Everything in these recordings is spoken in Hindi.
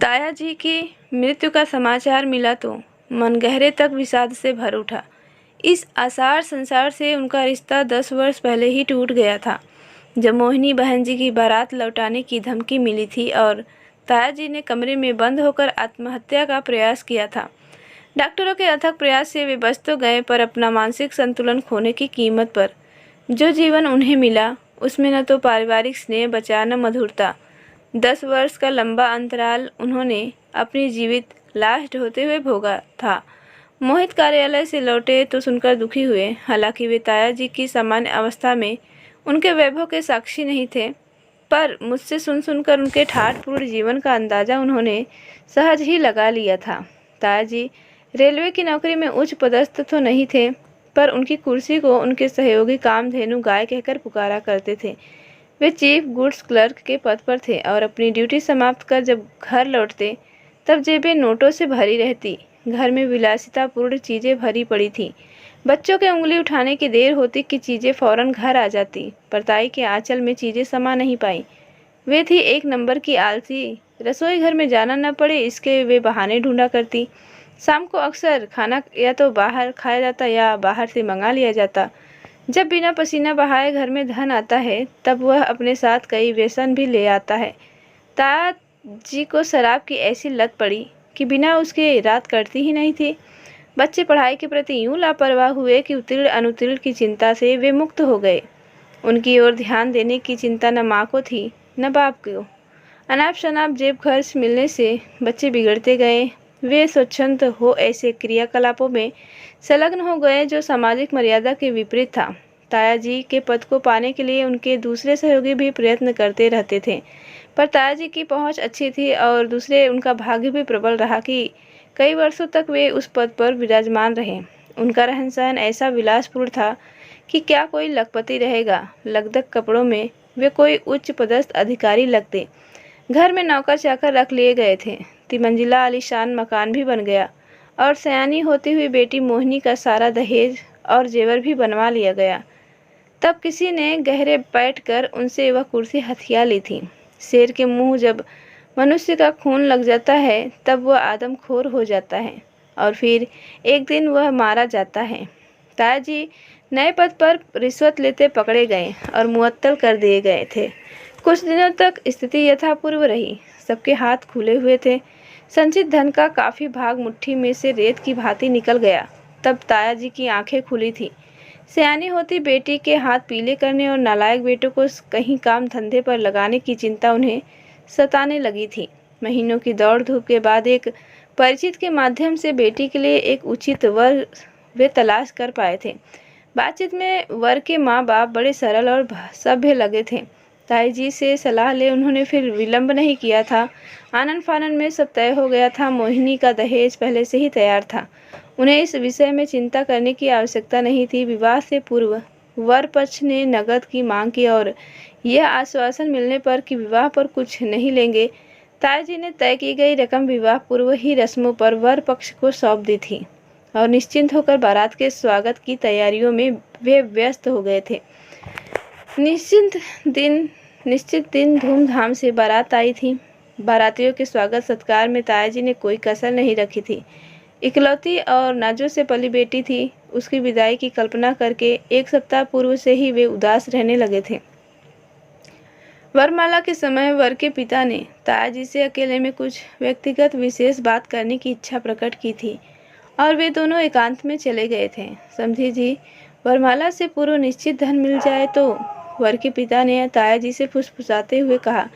ताया जी की मृत्यु का समाचार मिला तो मन गहरे तक विषाद से भर उठा। इस आसार संसार से उनका रिश्ता 10 वर्ष पहले ही टूट गया था, जब मोहिनी बहन जी की बारात लौटाने की धमकी मिली थी और ताया जी ने कमरे में बंद होकर आत्महत्या का प्रयास किया था। डॉक्टरों के अथक प्रयास से वे बच तो गए, पर अपना मानसिक संतुलन खोने की कीमत पर। जो जीवन उन्हें मिला उसमें न तो पारिवारिक स्नेह बचा न मधुरता। 10 वर्ष का लंबा अंतराल उन्होंने अपनी जीवित लाश ढोते हुए भोगा था। मोहित कार्यालय से लौटे तो सुनकर दुखी हुए। हालांकि वे ताया जी की सामान्य अवस्था में उनके वैभव के साक्षी नहीं थे, पर मुझसे सुनकर उनके ठाठपूर्ण जीवन का अंदाजा उन्होंने सहज ही लगा लिया था। ताया जी रेलवे की नौकरी में उच्च पदस्थ तो नहीं थे, पर उनकी कुर्सी को उनके सहयोगी कामधेनु गाय कहकर पुकारा करते थे। वे चीफ गुड्स क्लर्क के पद पर थे और अपनी ड्यूटी समाप्त कर जब घर लौटते तब जेबें नोटों से भरी रहती। घर में विलासितापूर्ण चीज़ें भरी पड़ी थी। बच्चों के उंगली उठाने की देर होती कि चीज़ें फौरन घर आ जाती, पर ताई के आंचल में चीज़ें समा नहीं पाई। वे थी एक नंबर की आलसी। रसोई घर में जाना न पड़े इसके वे बहाने ढूंढा करती। शाम को अक्सर खाना या तो बाहर खाया जाता या बाहर से मंगा लिया जाता। जब बिना पसीना बहाए घर में धन आता है तब वह अपने साथ कई व्यसन भी ले आता है। ताया जी को शराब की ऐसी लत पड़ी कि बिना उसके रात कटती ही नहीं थी। बच्चे पढ़ाई के प्रति यूं लापरवाह हुए कि उत्तीर्ण अनुत्तीर्ण की चिंता से वे मुक्त हो गए। उनकी ओर ध्यान देने की चिंता न माँ को थी न बाप को। अनाप शनाप जेब खर्च मिलने से बच्चे बिगड़ते गए। वे स्वच्छंद हो ऐसे क्रियाकलापों में संलग्न हो गए जो सामाजिक मर्यादा के विपरीत था। ताया जी के पद को पाने के लिए उनके दूसरे सहयोगी भी प्रयत्न करते रहते थे, पर ताया जी की पहुंच अच्छी थी और दूसरे उनका भाग्य भी प्रबल रहा कि कई वर्षों तक वे उस पद पर विराजमान रहे। उनका रहन सहन ऐसा विलासपूर्ण था कि क्या कोई लखपति रहेगा। लगदग कपड़ों में वे कोई उच्च पदस्थ अधिकारी लगते। घर में नौकर चाकर रख लिए गए थे। तिमंजिला आलीशान मकान भी बन गया और सयानी होती हुई बेटी मोहिनी का सारा दहेज और जेवर भी बनवा लिया गया। तब किसी ने गहरे बैठकर उनसे वह कुर्सी हथिया ली थी। शेर के मुंह जब मनुष्य का खून लग जाता है तब वह आदमखोर हो जाता है और फिर एक दिन वह मारा जाता है। ताया जी नए पद पर रिश्वत लेते पकड़े गए और मुअत्तल कर दिए गए थे। कुछ दिनों तक स्थिति यथापूर्व रही। सबके हाथ खुले हुए थे। संचित धन का काफ़ी भाग मुट्ठी में से रेत की भांति निकल गया। तब ताया जी की आंखें खुली थी। सयानी होती बेटी के हाथ पीले करने और नालायक बेटों को कहीं काम धंधे पर लगाने की चिंता उन्हें सताने लगी थी। महीनों की दौड़ धूप के बाद एक परिचित के माध्यम से बेटी के लिए एक उचित वर वे तलाश कर पाए थे। बातचीत में वर के माँ बाप बड़े सरल और सभ्य लगे थे। ताई जी से सलाह ले उन्होंने फिर विलंब नहीं किया था। आनन फानन में सब तय हो गया था। मोहिनी का दहेज पहले से ही तैयार था। उन्हें इस विषय में चिंता करने की आवश्यकता नहीं थी। विवाह से पूर्व वर पक्ष ने नकद की मांग की और यह आश्वासन मिलने पर कि विवाह पर कुछ नहीं लेंगे, ताई जी ने तय की गई रकम विवाह पूर्व ही रस्मों पर वर पक्ष को सौंप दी थी और निश्चिंत होकर बारात के स्वागत की तैयारियों में वे व्यस्त हो गए थे। निश्चित दिन धूमधाम से बारात आई थी। बारातियों के स्वागत सत्कार में ताया जी ने कोई कसर नहीं रखी थी। इकलौती और नाजों से पली बेटी थी। उसकी विदाई की कल्पना करके एक सप्ताह पूर्व से ही वे उदास रहने लगे थे। वरमाला के समय वर के पिता ने ताया जी से अकेले में कुछ व्यक्तिगत विशेष बात करने की इच्छा प्रकट की थी और वे दोनों एकांत में चले गए थे। समझी जी, वरमाला से पूर्व निश्चित धन मिल जाए तो? वर के पिता ने ताया जी से फुसफुसाते हुए कहा।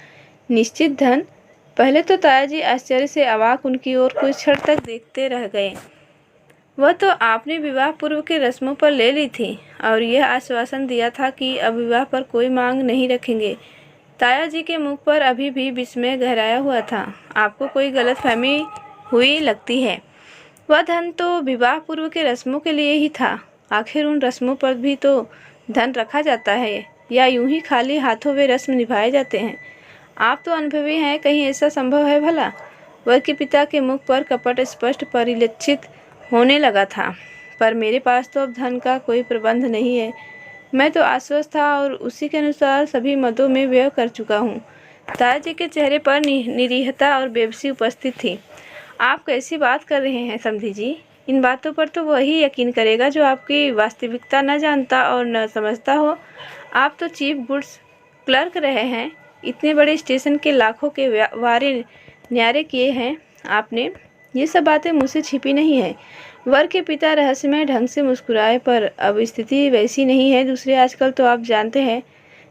निश्चित धन? पहले तो ताया जी आश्चर्य से अवाक उनकी ओर कुछ क्षण तक देखते रह गए। वह तो आपने विवाह पूर्व के रस्मों पर ले ली थी और यह आश्वासन दिया था कि अब विवाह पर कोई मांग नहीं रखेंगे। ताया जी के मुख पर अभी भी विस्मय गहराया हुआ था। आपको कोई गलतफहमी हुई लगती है। वह धन तो विवाह पूर्व के रस्मों के लिए ही था। आखिर उन रस्मों पर भी तो धन रखा जाता है या यूं ही खाली हाथों वे रस्म निभाए जाते हैं? आप तो अनुभवी हैं, कहीं ऐसा संभव है भला? वर के पिता के मुख पर कपट स्पष्ट परिलक्षित होने लगा था। पर मेरे पास तो अब धन का कोई प्रबंध नहीं है। मैं तो आश्वस्त था और उसी के अनुसार सभी मदों में व्यय कर चुका हूँ। तायाजी के चेहरे पर निरीहता और बेबसी उपस्थित थी। आप कैसी बात कर रहे हैं समधी जी? इन बातों पर तो वही यकीन करेगा जो आपकी वास्तविकता न जानता और न समझता हो। आप तो चीफ गुड्स क्लर्क रहे हैं, इतने बड़े स्टेशन के लाखों के वारे न्यारे किए हैं आपने। ये सब बातें मुझसे छिपी नहीं है। वर के पिता रहस्यमय ढंग से मुस्कुराए। पर अब स्थिति वैसी नहीं है दूसरे। आजकल तो आप जानते हैं,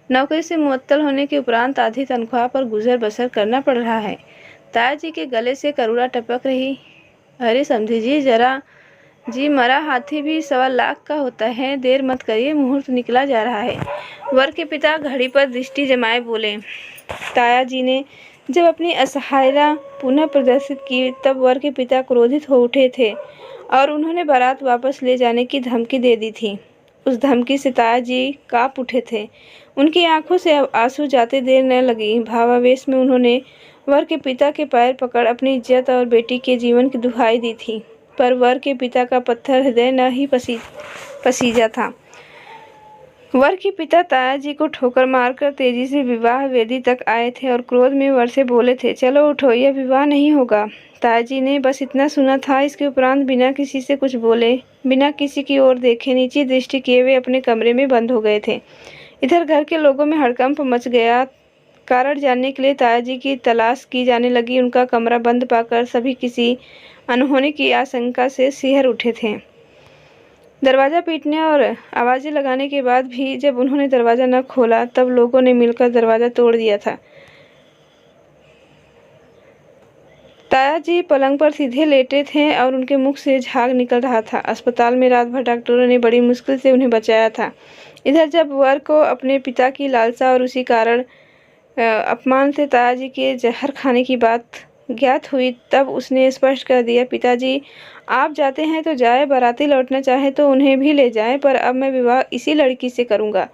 नौकरी से मुअत्तल होने के उपरांत आधी तनख्वाह पर गुजर बसर करना पड़ रहा है। तायाजी के गले से करुणा टपक रही। अरे समधी जी, जरा जी, मरा हाथी भी 1.25 लाख का होता है। देर मत करिए, मुहूर्त निकला जा रहा है। वर के पिता घड़ी पर दृष्टि जमाए बोले। तायाजी ने जब अपनी असहायता पुनः प्रदर्शित की तब वर के पिता क्रोधित हो उठे थे और उन्होंने बारात वापस ले जाने की धमकी दे दी थी। उस धमकी से तायाजी काँप उठे थे। उनकी आंखों से आंसू जाते देर न लगी। भावावेश में उन्होंने वर के पिता के पैर पकड़ अपनी इज्जत और बेटी के जीवन की दुहाई दी थी। पर वर के पिता का पत्थर हृदय न ही पसीजा था। वर के पिता तायाजी को ठोकर मारकर तेजी से विवाह वेदी तक आए थे और क्रोध में वर से बोले थे, चलो उठो, यह विवाह नहीं होगा। तायाजी ने बस इतना सुना था। इसके उपरांत बिना किसी से कुछ बोले, बिना किसी की ओर देखे, नीची दृष्टि किए वे अपने कमरे में बंद हो गए थे। इधर घर के लोगों में हड़कंप मच गया। कारण जानने के लिए तायाजी की तलाश की जाने लगी। उनका कमरा बंद पाकर सभी किसी अनहोनी की आशंका से सिहर उठे थे। दरवाज़ा पीटने और आवाज़ें लगाने के बाद भी जब उन्होंने दरवाज़ा न खोला तब लोगों ने मिलकर दरवाज़ा तोड़ दिया था। तायाजी पलंग पर सीधे लेटे थे और उनके मुख से झाग निकल रहा था। अस्पताल में रात भर डॉक्टरों ने बड़ी मुश्किल से उन्हें बचाया था। इधर जब वर को अपने पिता की लालसा और उसी कारण अपमान से तायाजी के जहर खाने की बात ज्ञात हुई तब उसने स्पष्ट कर दिया, पिताजी आप जाते हैं तो जाए, बाराती लौटना चाहे तो उन्हें भी ले जाएं, पर अब मैं विवाह इसी लड़की से करूंगा।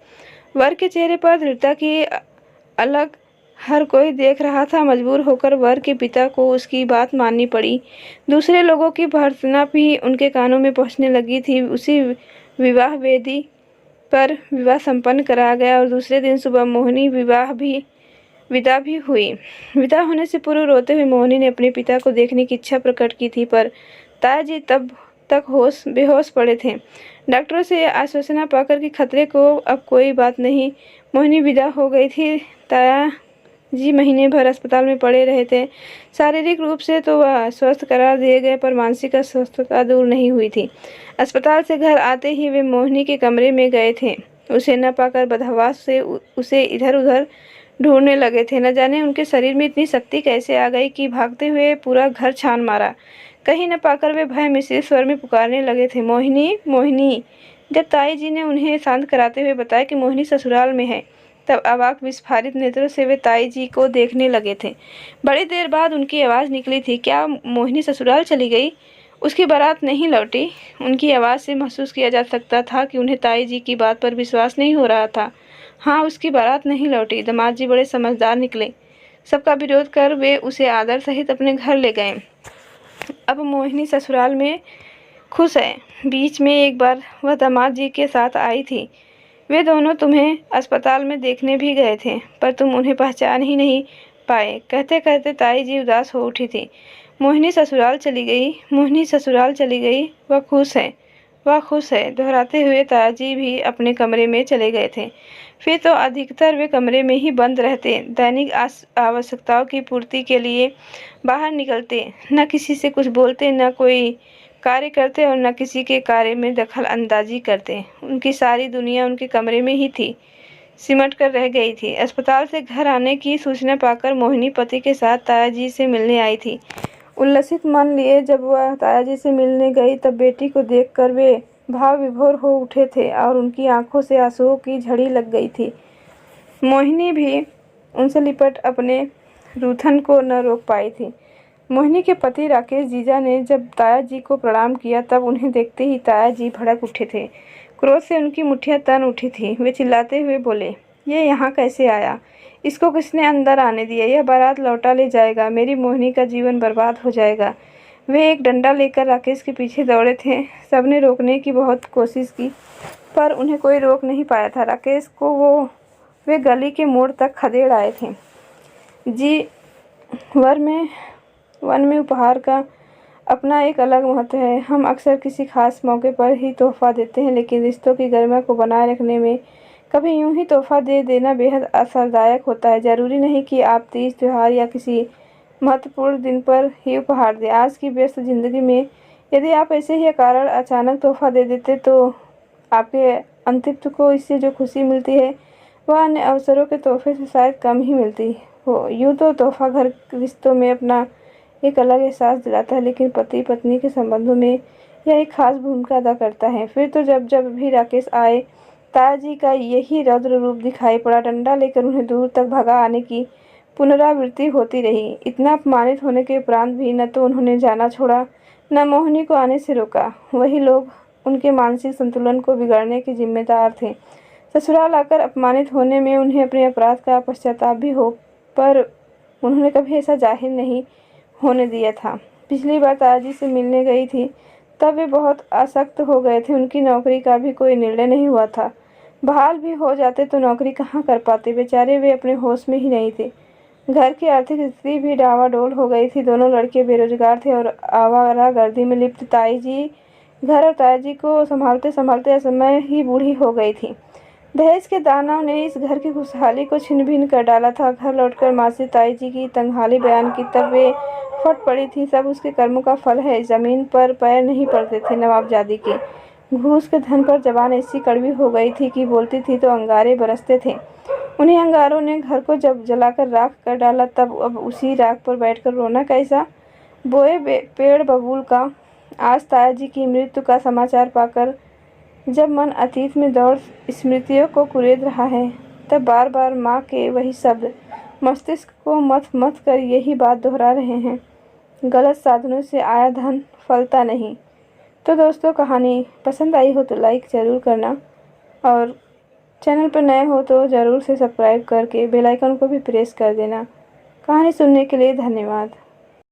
वर के चेहरे पर दृढ़ता की अलग हर कोई देख रहा था। मजबूर होकर वर के पिता को उसकी बात माननी पड़ी। दूसरे लोगों की भर्त्सना भी उनके कानों में पहुंचने लगी थी। उसी विवाह वेदी पर विवाह संपन्न कराया गया और दूसरे दिन सुबह मोहिनी विदा भी हुई। विदा होने से पूर्व रोते हुए मोहिनी ने अपने पिता को देखने की इच्छा प्रकट की थी, पर तायाजी तब तक बेहोश पड़े थे। डॉक्टरों से आश्वासन पाकर कि खतरे को अब कोई बात नहीं, मोहिनी विदा हो गई थी। तायाजी महीने भर अस्पताल में पड़े रहे थे। शारीरिक रूप से तो वह स्वस्थ करार दिए गए, पर मानसिक अस्वस्थता दूर नहीं हुई थी। अस्पताल से घर आते ही वे मोहिनी के कमरे में गए थे। उसे न पाकर बदहवास से उसे इधर उधर ढूंढने लगे थे। न जाने उनके शरीर में इतनी शक्ति कैसे आ गई कि भागते हुए पूरा घर छान मारा। कहीं न पाकर वे भय मिश्रित स्वर में पुकारने लगे थे, मोहिनी, मोहिनी। जब ताईजी ने उन्हें शांत कराते हुए बताया कि मोहिनी ससुराल में है, तब अवाक विस्फारित नेत्रों से वे ताईजी को देखने लगे थे। बड़ी देर बाद उनकी आवाज़ निकली थी, क्या मोहिनी ससुराल चली गई? उसकी बारात नहीं लौटी? उनकी आवाज़ से महसूस किया जा सकता था कि उन्हें ताईजी की बात पर विश्वास नहीं हो रहा था। हाँ, उसकी बारात नहीं लौटी। दामाद जी बड़े समझदार निकले। सबका विरोध कर वे उसे आदर सहित अपने घर ले गए। अब मोहिनी ससुराल में खुश है। बीच में एक बार वह दामाद जी के साथ आई थी। वे दोनों तुम्हें अस्पताल में देखने भी गए थे, पर तुम उन्हें पहचान ही नहीं पाए। कहते कहते ताई जी उदास हो उठी थी। मोहिनी ससुराल चली गई, मोहिनी ससुराल चली गई, वह खुश है, वह खुश है, दोहराते हुए तायाजी भी अपने कमरे में चले गए थे। फिर तो अधिकतर वे कमरे में ही बंद रहते, दैनिक आवश्यकताओं की पूर्ति के लिए बाहर निकलते, न किसी से कुछ बोलते, न कोई कार्य करते और न किसी के कार्य में दखल अंदाजी करते। उनकी सारी दुनिया उनके कमरे में ही थी, सिमट कर रह गई थी। अस्पताल से घर आने की सूचना पाकर मोहिनी पति के साथ तायाजी से मिलने आई थी। उल्लसित मन लिए जब वह तायाजी से मिलने गई तब बेटी को देखकर वे भाव विभोर हो उठे थे और उनकी आंखों से आंसुओं की झड़ी लग गई थी। मोहिनी भी उनसे लिपट अपने रूठन को न रोक पाई थी। मोहिनी के पति राकेश जीजा ने जब तायाजी को प्रणाम किया तब उन्हें देखते ही तायाजी भड़क उठे थे। क्रोध से उनकी मुट्ठियां तन उठी थी। वे चिल्लाते हुए बोले, ये यहाँ कैसे आया? इसको किसने अंदर आने दिया? यह बारात लौटा ले जाएगा, मेरी मोहिनी का जीवन बर्बाद हो जाएगा। वे एक डंडा लेकर राकेश के पीछे दौड़े थे। सबने रोकने की बहुत कोशिश की, पर उन्हें कोई रोक नहीं पाया था। राकेश को वे गली के मोड़ तक खदेड़ आए थे। वन में उपहार का अपना एक अलग महत्व है। हम अक्सर किसी खास मौके पर ही तोहफ़ा देते हैं, लेकिन रिश्तों की गरिमा को बनाए रखने में कभी यूं ही तोहफ़ा दे देना बेहद असरदायक होता है। ज़रूरी नहीं कि आप तीज, त्योहार या किसी महत्वपूर्ण दिन पर ही उपहार दें। आज की व्यस्त ज़िंदगी में यदि आप ऐसे ही कारण अचानक तोहफ़ा दे देते तो आपके अंतित्व को इससे जो खुशी मिलती है वह अन्य अवसरों के तोहफ़े से शायद कम ही मिलती हो। यूँ तो तोहफ़ा घर रिश्तों में अपना एक अलग एहसास दिलाता है, लेकिन पति पत्नी के संबंधों में यह एक खास भूमिका अदा करता है। फिर तो जब जब भी राकेश आए, तायाजी का यही रौद्र रूप दिखाई पड़ा। डंडा लेकर उन्हें दूर तक भगा आने की पुनरावृत्ति होती रही। इतना अपमानित होने के उपरांत भी न तो उन्होंने जाना छोड़ा, न मोहिनी को आने से रोका। वही लोग उनके मानसिक संतुलन को बिगाड़ने के जिम्मेदार थे। ससुराल आकर अपमानित होने में उन्हें अपने अपराध का पश्चाताप भी हो, पर उन्होंने कभी ऐसा जाहिर नहीं होने दिया था। पिछली बार तायाजी से मिलने गई थी, तब वे बहुत आसक्त हो गए थे। उनकी नौकरी का भी कोई निर्णय नहीं हुआ था। बहाल भी हो जाते तो नौकरी कहाँ कर पाते। बेचारे वे अपने होश में ही नहीं थे। घर की आर्थिक स्थिति भी डावाडोल हो गई थी। दोनों लड़के बेरोजगार थे और आवारागर्दी में लिप्त। ताईजी घर और तायाजी को संभालते संभालते असमय ही बूढ़ी हो गई थी। दहेज के दानव ने इस घर की खुशहाली को छिन्न भिन्न कर डाला था। घर लौटकर माँ से ताईजी की तंगहाली बयान की, तब वे फट पड़ी थी। सब उसके कर्मों का फल है। जमीन पर पैर नहीं पड़ते थे नवाबजादी के। घूस के धन पर जबान ऐसी कड़वी हो गई थी कि बोलती थी तो अंगारे बरसते थे। उन्हीं अंगारों ने घर को जब जलाकर राख कर डाला, तब अब उसी राख पर बैठकर रोना कैसा। बोए पेड़ बबूल का। आज तायाजी की मृत्यु का समाचार पाकर जब मन अतीत में दौड़ स्मृतियों को कुरेद रहा है, तब बार बार माँ के वही शब्द मस्तिष्क को मथ मथ कर यही बात दोहरा रहे हैं, गलत साधनों से आया धन फलता नहीं। तो दोस्तों, कहानी पसंद आई हो तो लाइक ज़रूर करना, और चैनल पर नए हो तो ज़रूर से सब्सक्राइब करके बेल आइकन को भी प्रेस कर देना। कहानी सुनने के लिए धन्यवाद।